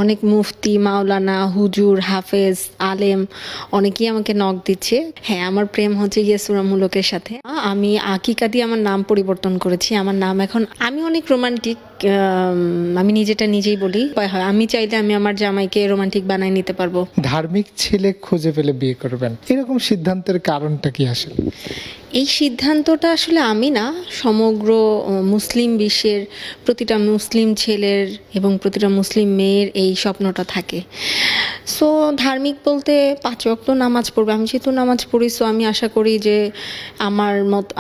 অনেক মুফতি, মাওলানা, হুজুর, হাফেজ, আলেম অনেকেই আমাকে নক দিচ্ছে। হ্যাঁ, আমার প্রেম হচ্ছে গিয়ে সূরা মুলুকের সাথে। আমি আকিকা দিয়ে আমার নাম পরিবর্তন করেছি। আমার নাম এখন, আমি অনেক রোমান্টিক, আমি নিজেটা নিজেই বলি। হয় আমি চাইলে আমি আমার জামাইকে রোমান্টিক বানায় নিতে পারবো। ধার্মিক ছেলে খুঁজে পেলে বিয়ে করবেন, এরকম সিদ্ধান্তের কারণটা কি আসলে? এই সিদ্ধান্তটা আসলে আমি না, সমগ্র মুসলিম বিশ্বের প্রতিটা মুসলিম ছেলের এবং প্রতিটা মুসলিম মেয়ের এই স্বপ্নটা থাকে। সো ধার্মিক বলতে 5 ওয়াক্ত নামাজ পড়বে। আমি যেহেতু নামাজ পড়ি, সো আমি আশা করি যে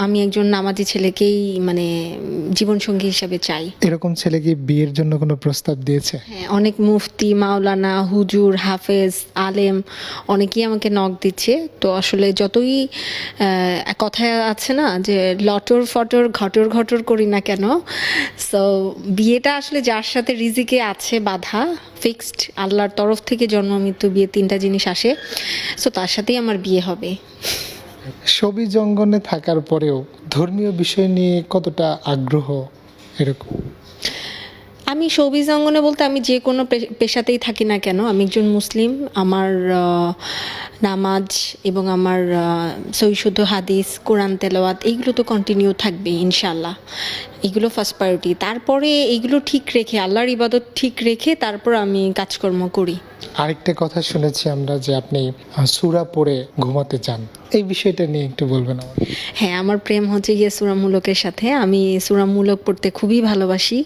আমি একজন নামাজি ছেলেকেই মানে জীবনসঙ্গী হিসাবে চাই। এরকম ছেলে কি বিয়ের জন্য কোনো প্রস্তাব দিয়েছে? হ্যাঁ, অনেক মুফতি, মাওলানা, হুজুর, হাফেজ, আলেম অনেকেই আমাকে নক দিচ্ছে। তো আসলে যতই কথায় আছে না যে লটর ফটর ঘটর ঘটর করি না কেন, সো বিয়েটা আসলে যার সাথে রিজিকে আছে বাধা, ফিক্সড, আল্লাহর তরফ থেকে জন্ম মৃত্যু বিয়ে 3টা জিনিস আসে, সো তার সাথেই আমার বিয়ে হবে। ছবি জঙ্গনে থাকার পরেও ধর্মীয় বিষয় নিয়ে কতটা আগ্রহ এরকম? আমি শোবিজ অঙ্গনে বলতে আমি যে কোনো পেশাতেই থাকি না কেন, আমি একজন মুসলিম। আমার নামাজ এবং আমার সহিশুদ্ধ হাদিস, কোরআন তেলাওয়াত এইগুলো তো কন্টিনিউ থাকবে ইনশাল্লাহ। এগুলো ফার্স্ট প্রায়োরিটি। তারপরে এইগুলো ঠিক রেখে, আল্লাহর ইবাদত ঠিক রেখে তারপর আমি কাজকর্ম করি। আরেকটা কথা শুনেছি আমরা যে আপনি সূরা পড়ে ঘুমাতে চান, এই বিষয়টা নিয়ে একটু বলবেন আমার? হ্যাঁ, আমার প্রেম হচ্ছে গিয়ে সূরা মুলুকের সাথে। আমি সূরা মুলুক পড়তে খুবই ভালোবাসি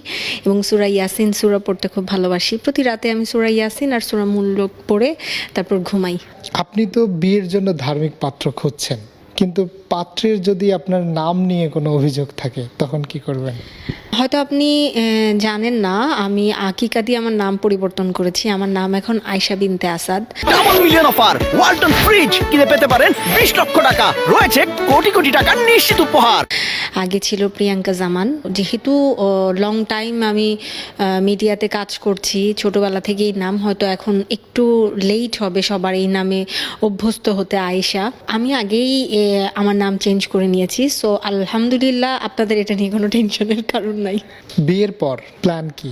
এবং সূরা ইয়াসিন সূরা পড়তে খুব ভালোবাসি। প্রতি রাতে আমি সূরা ইয়াসিন আর সূরা মুলুক পড়ে তারপর ঘুমাই। আপনি তো বিয়ের জন্য ধার্মিক পাত্র খুঁজছেন, কিন্তু পাত্রের যদি আপনার নাম নিয়ে কোনো অভিযোগ থাকে তখন কি করবেন? হয়তো আপনি জানেন না, আমি আকিকা দিয়ে আমার নাম পরিবর্তন করেছি। আমার নাম এখন আয়েশা বিনতে Asad. Double million offer, Walton fridge কিনে পেতে পারেন 20 লক্ষ টাকা, রয়েছে কোটি কোটি টাকার নিশ্চিত উপহার। আগে ছিল প্রিয়াঙ্কা জামান। যেহেতু লং টাইম আমি মিডিয়াতে কাজ করছি, ছোটবেলা থেকেই নাম হয়তো এখন একটু লেট হবে সবার এই নামে অভ্যস্ত হতে, আয়েশা। আমি আগেই আমার নাম চেঞ্জ করে নিয়েছি। সো আলহামদুলিল্লাহ, আপনাদের এটা নিয়ে কোনো টেনশনের কারণ নাই। বিয়ের পর প্ল্যান কি?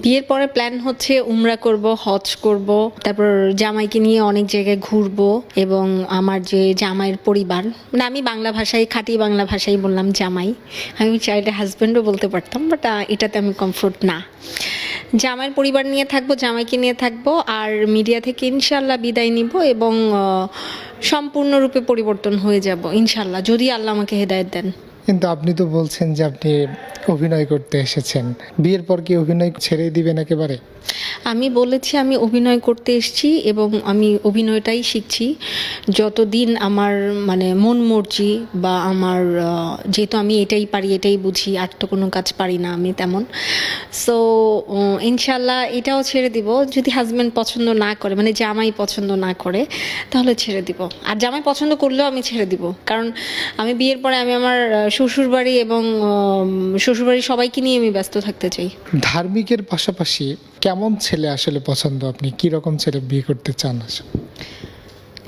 বিয়ের পরে প্ল্যান হচ্ছে উমরা করব, হজ করব, তারপর জামাইকে নিয়ে অনেক জায়গায় ঘুরবো। এবং আমার যে জামাইয়ের পরিবার, মানে আমি বাংলা ভাষায়, খাঁটি বাংলা ভাষায় বললাম জামাই, আমি চাইলে হাজব্যান্ডও বলতে পারতাম, বাট এটাতে আমি কমফোর্ট না। জামাইয়ের পরিবার নিয়ে থাকবো, জামাইকে নিয়ে থাকবো, আর মিডিয়া থেকে ইনশাল্লাহ বিদায় নিব এবং সম্পূর্ণরূপে পরিবর্তন হয়ে যাব ইনশাল্লাহ, যদি আল্লাহ আমাকে হেদায়েত দেন। কিন্তু আপনি তো বলছেন যে আপনি অভিনয় করতে এসেছেন, বিয়ের পর কি অভিনয় ছেড়ে দিবেন একেবারে? আমি বলেছি আমি অভিনয় করতে এসেছি এবং আমি অভিনয়টাই শিখছি। যতদিন আমার মানে মন মর্জি বা আমার যেহেতু আমি এটাই পারি, এটাই বুঝি, আর তো কোনো কাজ পারি না আমি তেমন। সো ইনশাল্লাহ এটাও ছেড়ে দিব। যদি হাজব্যান্ড পছন্দ না করে, মানে জামাই পছন্দ না করে, তাহলে ছেড়ে দিব। আর জামাই পছন্দ করলেও আমি ছেড়ে দিব, কারণ আমি বিয়ের পরে আমি আমার শ্বশুরবাড়ি এবং শ্বশুরবাড়ির সবাইকে নিয়ে আমি ব্যস্ত থাকতে চাই। ধার্মিকের পাশাপাশি কেমন ছেলে আসলে পছন্দ? আপনি কি রকম ছেলে বিয়ে করতে চান আসলে?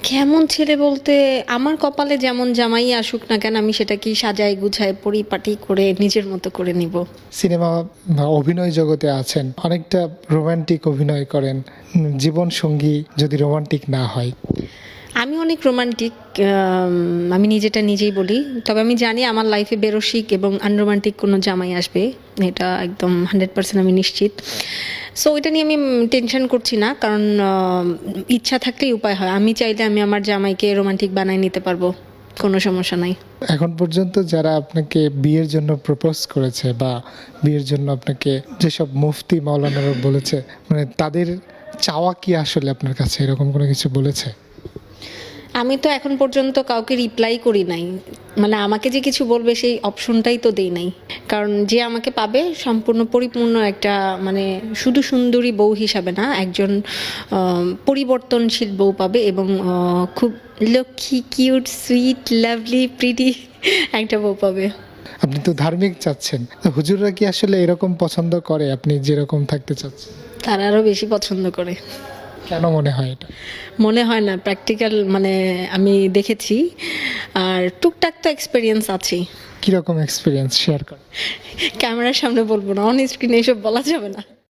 কেমন ছেলে বলতে, আমার কপালে যেমন জামাই আসুক না কেন, আমি সেটাকেই সাজায় গুছায় পরিপাটি করে নিজের মতো করে নিব। সিনেমা বা অভিনয় জগতে আছেন, অনেকটা রোমান্টিক অভিনয় করেন, জীবন সঙ্গী যদি রোমান্টিক না হয়? আমি অনেক রোমান্টিক, আমি নিজেটা নিজেই বলি। তবে আমি জানি আমার লাইফে বেরসিক এবং আনরোমান্টিক কোনো জামাই আসবে, এটা একদম 100% আমি নিশ্চিত। সো এটা নিয়ে আমি টেনশন করছি না, কারণ ইচ্ছা থাকলেই উপায় হয়। আমি চাইলে আমি আমার জামাইকে রোমান্টিক বানায় নিতে পারবো, কোনো সমস্যা নাই। এখন পর্যন্ত যারা আপনাকে বিয়ের জন্য প্রপোজ করেছে বা বিয়ের জন্য আপনাকে যেসব মুফতি মাওলানারা বলেছে, মানে তাদের চাওয়া কি আসলে আপনার কাছে, এরকম কোনো কিছু বলেছে? আমি তো এখন পর্যন্ত কাউকে রিপ্লাই করি নাই, মানে আমাকে যে কিছু বলবে সেই অপশনটাই তো দেই নাই। কারণ যে আমাকে পাবে সম্পূর্ণ পরিপূর্ণ একটা, মানে শুধু সুন্দরী বউ হিসাবে না, একজন পরিবর্তনশীল বউ পাবে এবং খুব Lakshmi, cute, sweet, lovely, pretty একটা বউ পাবে। আপনি তো ধার্মিক চাচ্ছেন, হুজুররা কি আসলে এরকম পছন্দ করে আপনি যেরকম থাকতে চাচ্ছেন? তারা আরও বেশি পছন্দ করে। কেন মনে হয় এটা? মনে হয় না, প্র্যাকটিক্যাল, মানে আমি দেখেছি, আর টুকটাক তো এক্সপিরিয়েন্স আছেই। কিরকম এক্সপিরিয়েন্স শেয়ার করেন? ক্যামেরার সামনে বলবো না, অন স্ক্রিনে এসব বলা যাবে না।